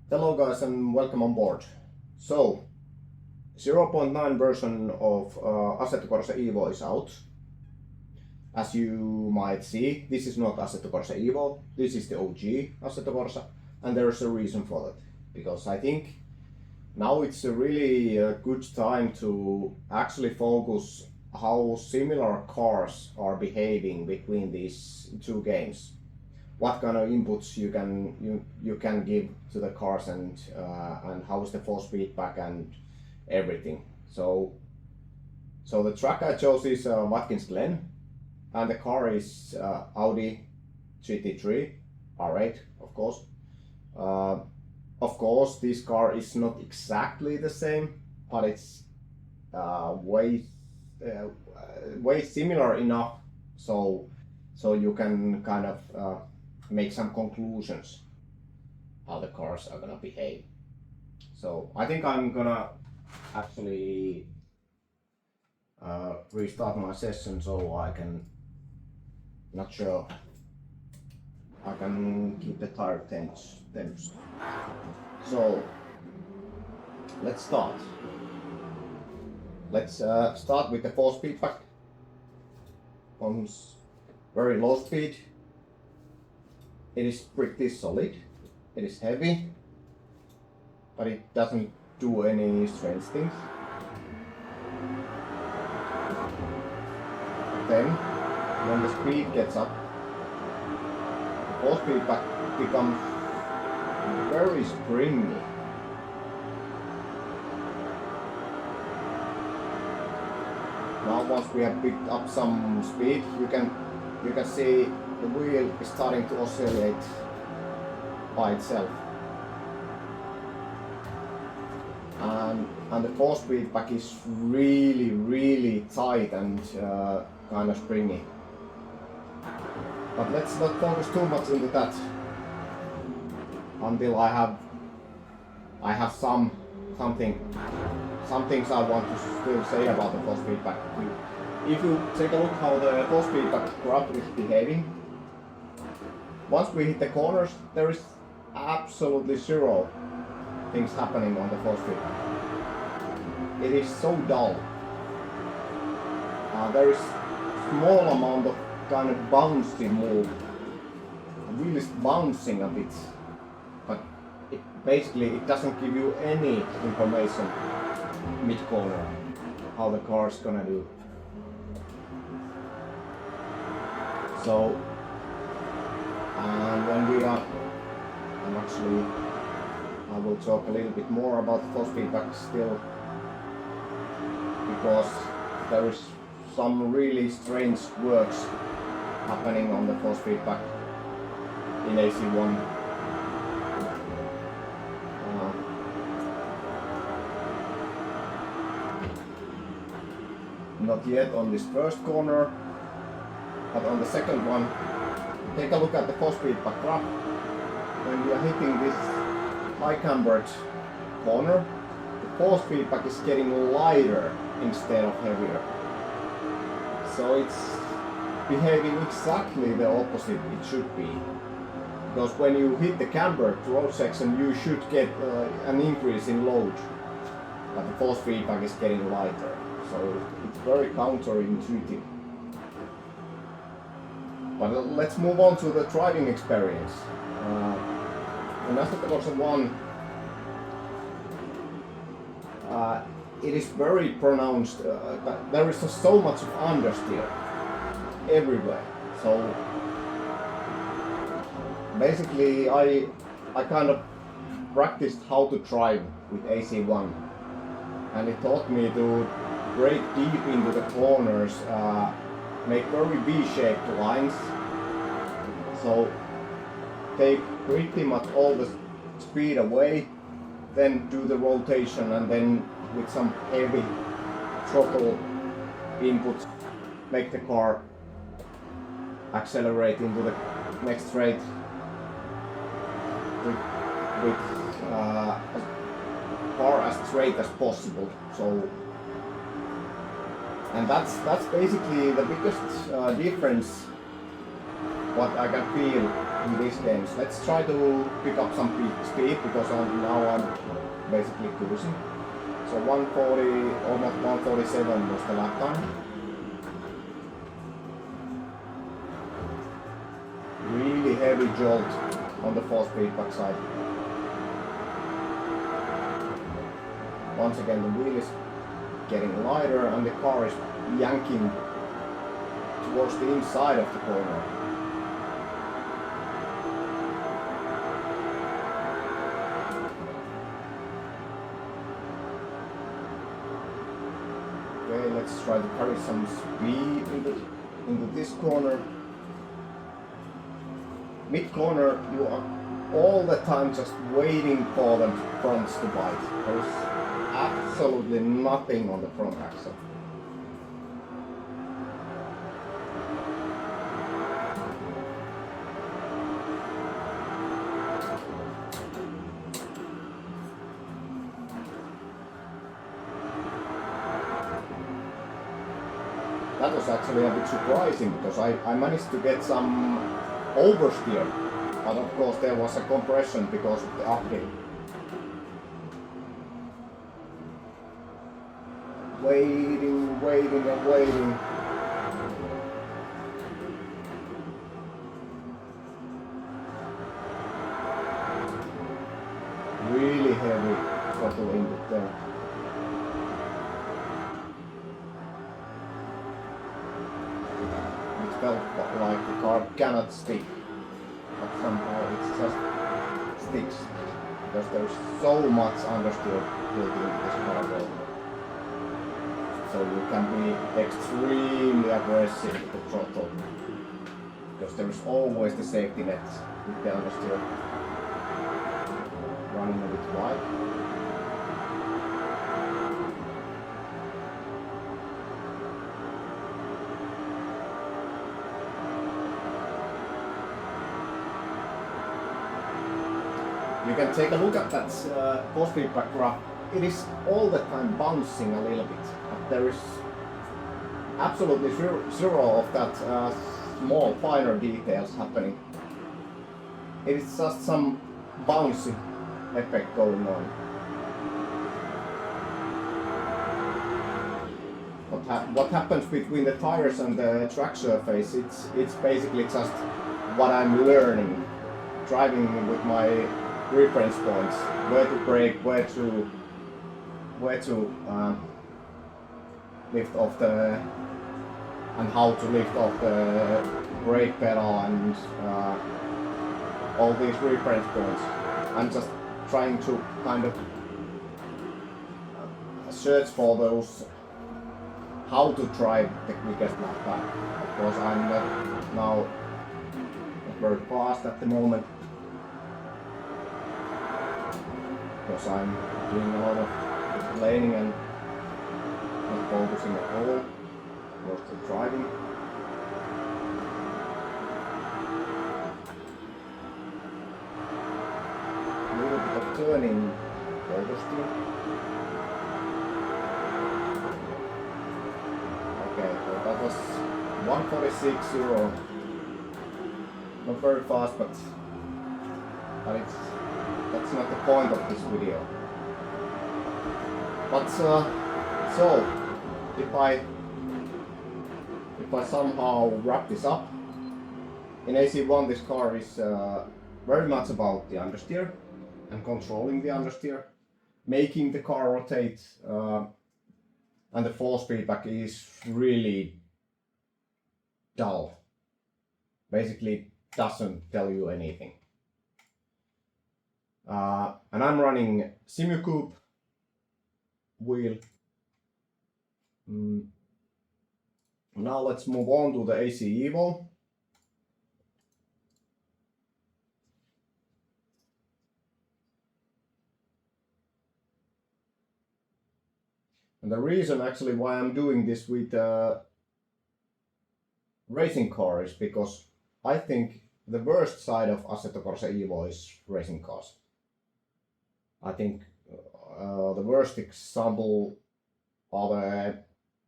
Hello guys and welcome on board. So 0.9 version of Assetto Corsa Evo is out. As you might see, this is not Assetto Corsa Evo, this is the OG Assetto Corsa, and there's a reason for that. Because I think now it's a really good time to actually focus how similar cars are behaving between these two games. What kind of inputs you can give to the cars, and how is the force feedback and everything. So the track I chose is Watkins Glen, and the car is Audi GT3 R8, of course. Of course, this car is not exactly the same, but it's way similar enough so you can kind of make some conclusions how the cars are gonna behave. So I think I'm gonna actually restart my session so I can, not sure, I can keep the tire temps. So let's start. Let's start with the force feedback on very low speed. It is pretty solid, it is heavy, but it doesn't do any strange things. Then, when the speed gets up, the force feedback becomes very springy. Now once we have picked up some speed, you can see the wheel is starting to oscillate by itself, and the force feedback is really tight and kind of springy. But let's not focus too much into that until I have some things I want to still say about the force feedback. If you take a look how the force feedback graph is behaving, once we hit the corners, there is absolutely zero things happening on the force feedback. It is so dull. There is small amount of kind of bouncy move, really bouncing a bit, but it doesn't give you any information mid-corner how the car is gonna do. So, and when we are, I will talk a little bit more about force feedback still, because there is some really strange works happening on the force feedback in AC1. Not yet on this first corner, but on the second one, take a look at the force feedback graph. When we are hitting this high cambered corner, the force feedback is getting lighter instead of heavier. So it's behaving exactly the opposite it should be. Because when you hit the cambered road section, you should get an increase in load, but the force feedback is getting lighter. So it's very counterintuitive. But let's move on to the driving experience. In Assetto Corsa 1, it is very pronounced. There is so much of understeer everywhere. So basically, I kind of practiced how to drive with AC1, and it taught me to brake deep into the corners, make very V-shaped lines, so take pretty much all the speed away, then do the rotation, and then with some heavy throttle input make the car accelerate into the next straight with as far as straight as possible. So, and that's basically the biggest difference what I can feel in these games. Let's try to pick up some speed because now I'm basically cruising. So 140, almost 147 was the lap time. Really heavy jolt on the 4-speed backside. Once again the wheel is getting lighter and the car is yanking towards the inside of the corner. Okay, let's try to carry some speed into this corner. Mid corner, you are all the time just waiting for the fronts to bite. There's absolutely nothing on the front axle. That was actually a bit surprising because I managed to get some oversteer, but of course there was a compression because of the uphill. Waiting and waiting. Really heavy throttle input there. It felt like the car cannot stick, but somehow it just sticks because there's so much understeer built into this car. So you can be extremely aggressive with the throttle because there's always the safety net with the understeer running a bit wide. You can take a look at that force feedback graph. It is all the time bouncing a little bit, but there is absolutely zero of that small finer details happening. It is just some bouncy effect going on. What happens between the tires and the track surface, it's basically just what I'm learning, driving with my reference points, where to brake, where to lift off and how to lift off the brake pedal and all these reference points. I'm just trying to kind of search for those, how to drive the quickest lap time. Of course I'm not now very fast at the moment because I'm doing a lot of laning and not focusing at all, mostly driving. A little bit of turning oversteer. Okay, so that was 146.0. Not very fast, but that's not the point of this video. But so if I somehow wrap this up, in AC1 this car is very much about the understeer and controlling the understeer, making the car rotate, and the force feedback is really dull. Basically doesn't tell you anything. And I'm running SimuCoupe wheel. Now let's move on to the AC Evo. And the reason actually why I'm doing this with racing car is because I think the worst side of Assetto Corsa Evo is racing cars. I think the worst example are the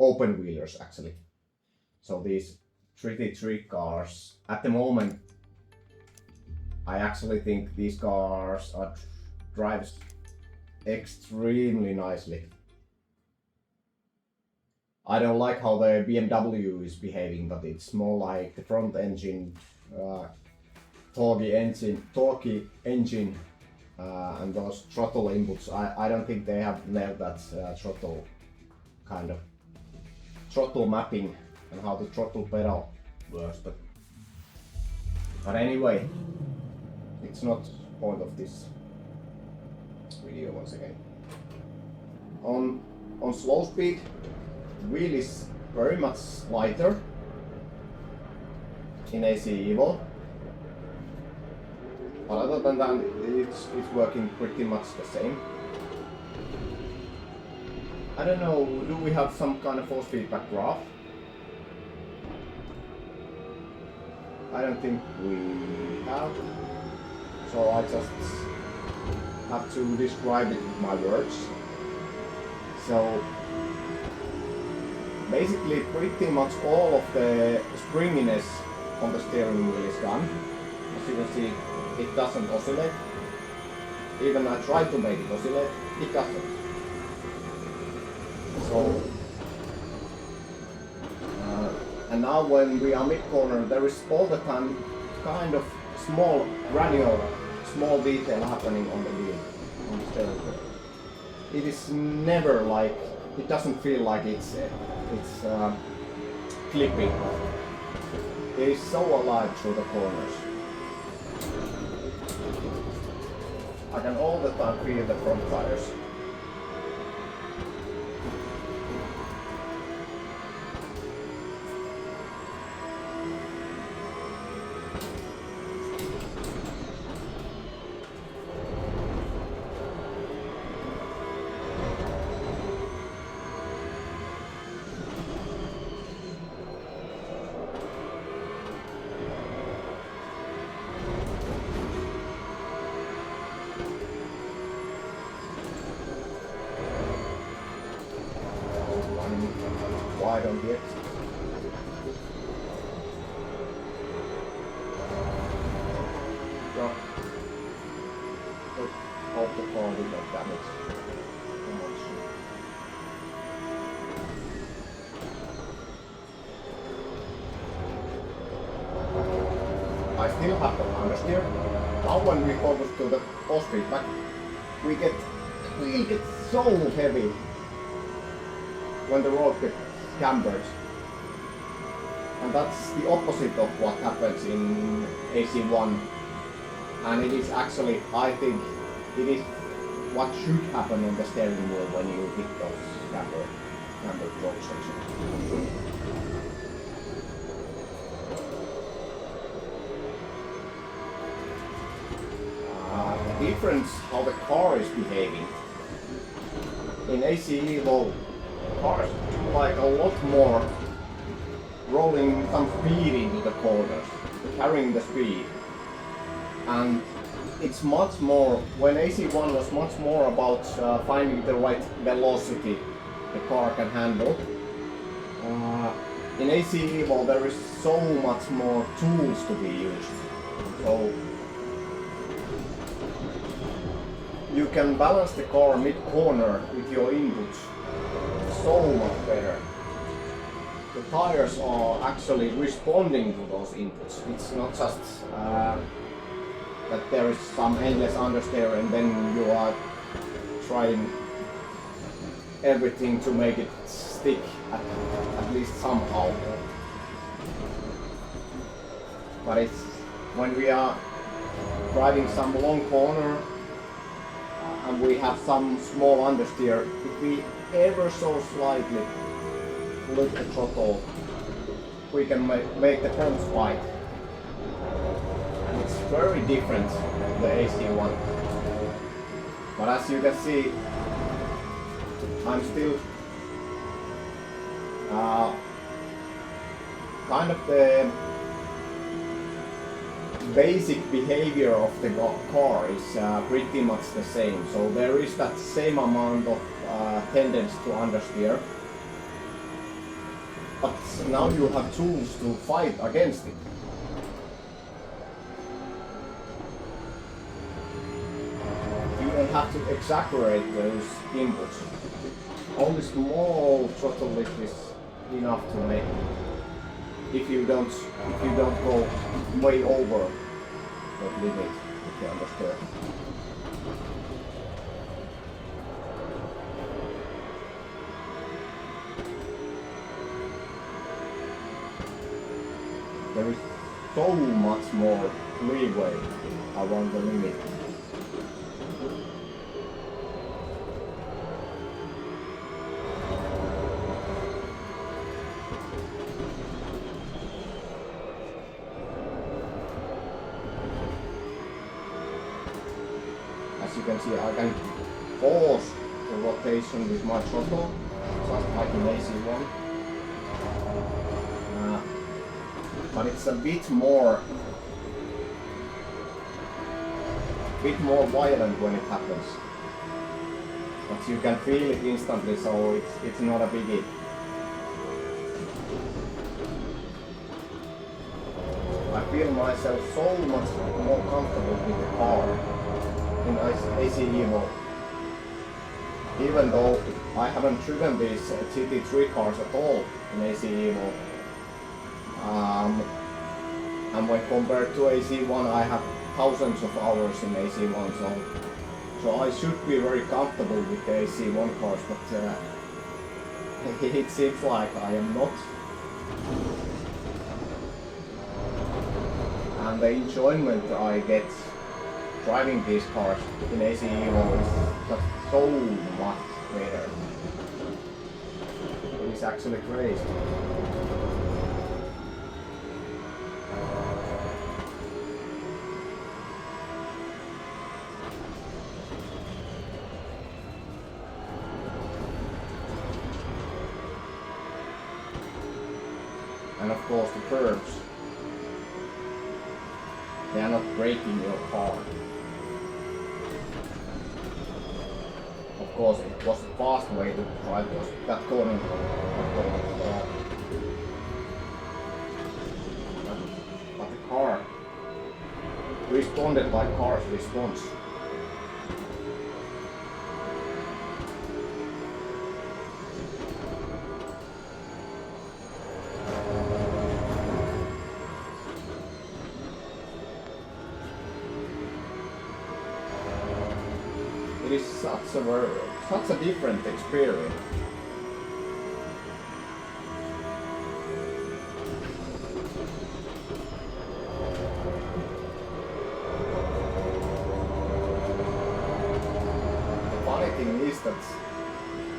open wheelers actually. So these GT3 cars at the moment I actually think these cars are drives extremely nicely. I don't like how the BMW is behaving, but it's more like the front engine, torquey engine, and those throttle inputs. I don't think they have nailed that throttle kind of throttle mapping and how the throttle pedal works. But anyway, it's not point of this video once again. On slow speed, the wheel is very much lighter in AC Evo. But other than that, it's working pretty much the same. I don't know, do we have some kind of force feedback graph? I don't think we have. So I just have to describe it with my words. So basically pretty much all of the springiness on the steering wheel is gone. As you can see, it doesn't oscillate. Even I tried to make it oscillate, it doesn't. So and now when we are mid-corner, there is all the time kind of small granular, small detail happening on the wheel, on the steering wheel. It is never like, it doesn't feel like it's clipping. It is so alive through the corners. I can all the time feel the front tires. Wide on the exit. Hope the car will not damage too much. I still have the understeer. Now when we focus to the force feedback, we get so heavy when the road gets cambered. And that's the opposite of what happens in AC1. And it is actually, I think, it is what should happen on the steering wheel when you hit those cambered road sections. The difference how the car is behaving. In AC Evo, cars like a lot more rolling some speed into the corners, carrying the speed. And it's much more, when AC1 was much more about finding the right velocity the car can handle. In AC Evo there is so much more tools to be used. So you can balance the car mid-corner with your inputs so much better. The tires are actually responding to those inputs. It's not just that there is some endless understeer and then you are trying everything to make it stick at least somehow. But it's when we are driving some long corner and we have some small understeer, if we ever so slightly lift the throttle, we can make the front spike. And it's very different from the AC1. But as you can see, I'm still kind of the basic behavior of the car is pretty much the same. So there is that same amount of tendency to understeer. But now you have tools to fight against it. have to exaggerate those inputs. Only small throttle lift is enough to make if you don't go way over that limit, if you understand. There is so much more leeway around the limit. As you can see, I can pause the rotation with my throttle, just like in AC1. But it's a bit more violent when it happens. But you can feel it instantly, so it's not a biggie. I feel myself so much more comfortable with the car in AC Evo. Even though I haven't driven these GT3 cars at all in AC Evo. And when compared to AC1, I have thousands of hours in AC1, so I should be very comfortable with the AC1 cars, but it seems like I am not. And the enjoyment I get driving these cars in AC Evo is just so much better. It is actually crazy. And of course the curbs, they are not breaking your car. Of course it was a fast way to drive that corner. But the car responded like cars respond. It is such a different experience. The funny thing is that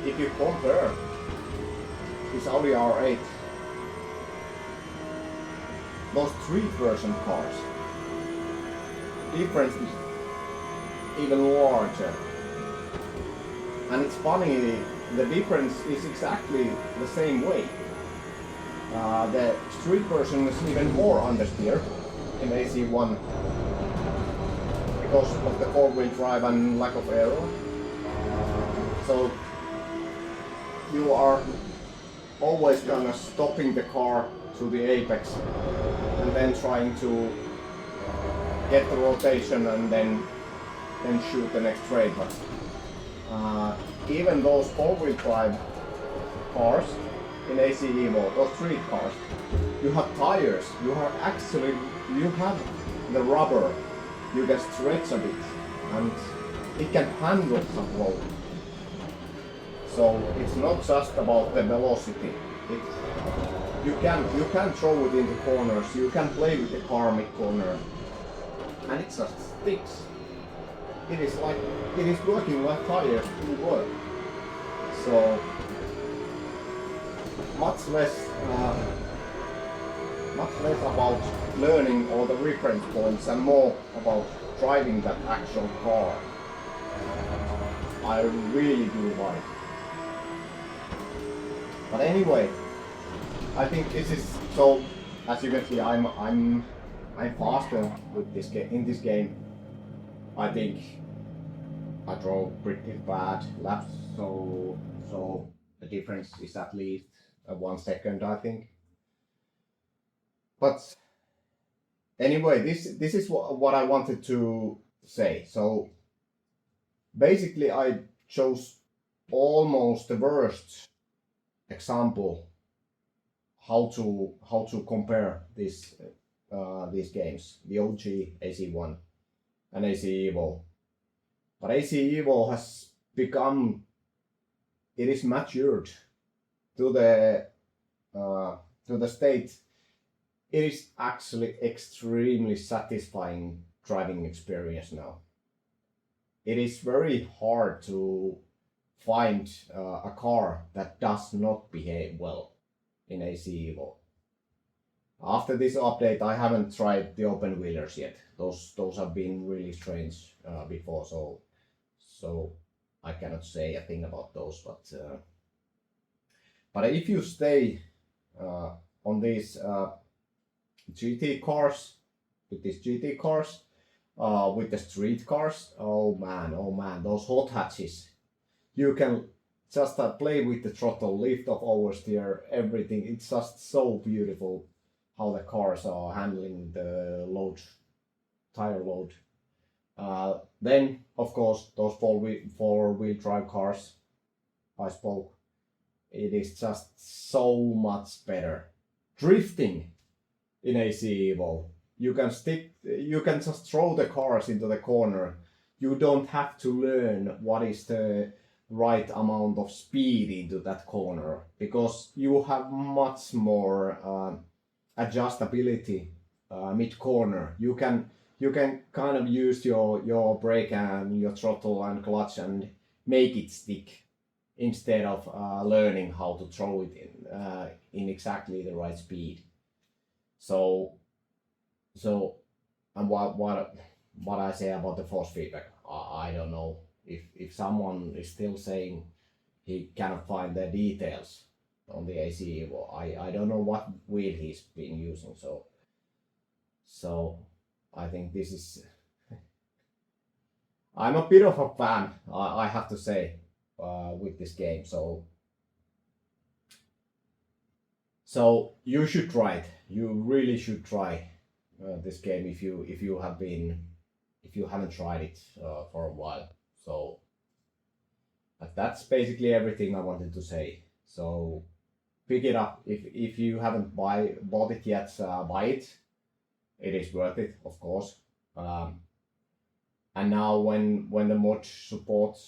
if you compare this Audi R8, those street version cars, difference is even larger. And it's funny, the difference is exactly the same way. The street version is even more understeer in AC1 because of the four-wheel drive and lack of aero. So you are always kind of stopping the car to the apex and then trying to get the rotation and then shoot the next straight. But even those four-wheel drive cars in AC Evo, those street cars, you have tires, you have the rubber, you can stretch a bit and it can handle some load. So it's not just about the velocity. You can throw it into corners, you can play with the car mid-corner, and it just sticks. It is working like tires do work. So much less about learning all the reference points and more about driving that actual car. I really do like. But anyway, I think this is so. As you can see, I'm faster with this game. In this game, I think I drove pretty bad laps, so the difference is at least 1 second, I think. But anyway, this is what I wanted to say. So basically I chose almost the worst example how to compare these games, the OG AC1 and AC Evo. But AC Evo has become, it is matured to the state. It is actually extremely satisfying driving experience now. It is very hard to find a car that does not behave well in AC Evo. After this update, I haven't tried the open wheelers yet. Those have been really strange before, so I cannot say a thing about those. But if you stay on these GT cars, with these GT cars, with the street cars, oh man, those hot hatches, you can just play with the throttle, lift off, oversteer, everything. It's just so beautiful how the cars are handling the load, tire load. Then, of course, those four-wheel drive cars I spoke, it is just so much better. Drifting in AC Evo, you can just throw the cars into the corner. You don't have to learn what is the right amount of speed into that corner, because you have much more adjustability mid corner. You can kind of use your brake and your throttle and clutch and make it stick, instead of learning how to throw it in exactly the right speed. So and what I say about the force feedback, I don't know. If someone is still saying he cannot find the details on the AC Evo, I don't know what wheel he's been using. So I think this is I'm a bit of a fan, I have to say, with this game. So you should try it. You really should try this game if you haven't tried it for a while. So, but that's basically everything I wanted to say. So pick it up if you haven't bought it yet. Buy it. It is worth it, of course. And now when the mod support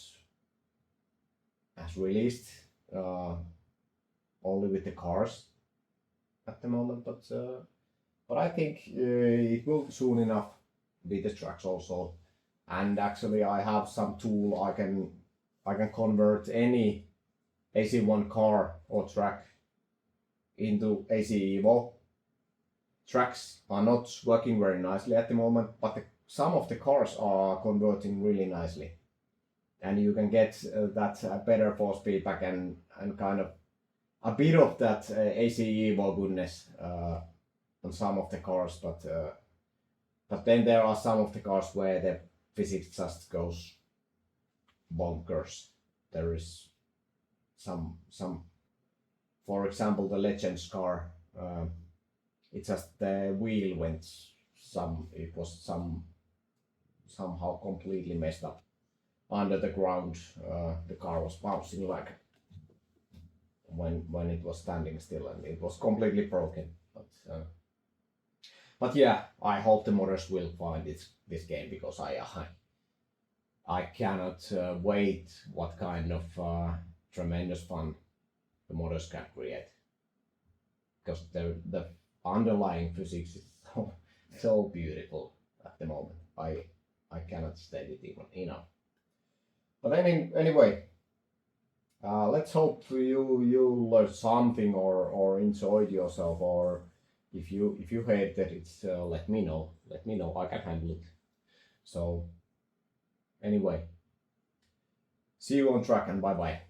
has released, only with the cars at the moment, but I think it will soon enough be the trucks also. And actually I have some tool I can convert any AC1 car or track into AC Evo. Tracks are not working very nicely at the moment, but some of the cars are converting really nicely, and you can get that better force feedback and kind of a bit of that AC Evo goodness on some of the cars, but then there are some of the cars where the physics just goes bonkers. There is some for example, the Legends car, it just the wheel went somehow completely messed up under the ground. The car was bouncing like when it was standing still, and it was completely broken. But yeah, I hope the modders will find this game, because I cannot wait what kind of tremendous fun the modders can create, because the underlying physics is so beautiful at the moment. I cannot state it even enough. But anyway, let's hope you learned something or enjoyed yourself, or if you hated it, let me know. Let me know. I can handle it. So anyway, see you on track, and bye bye.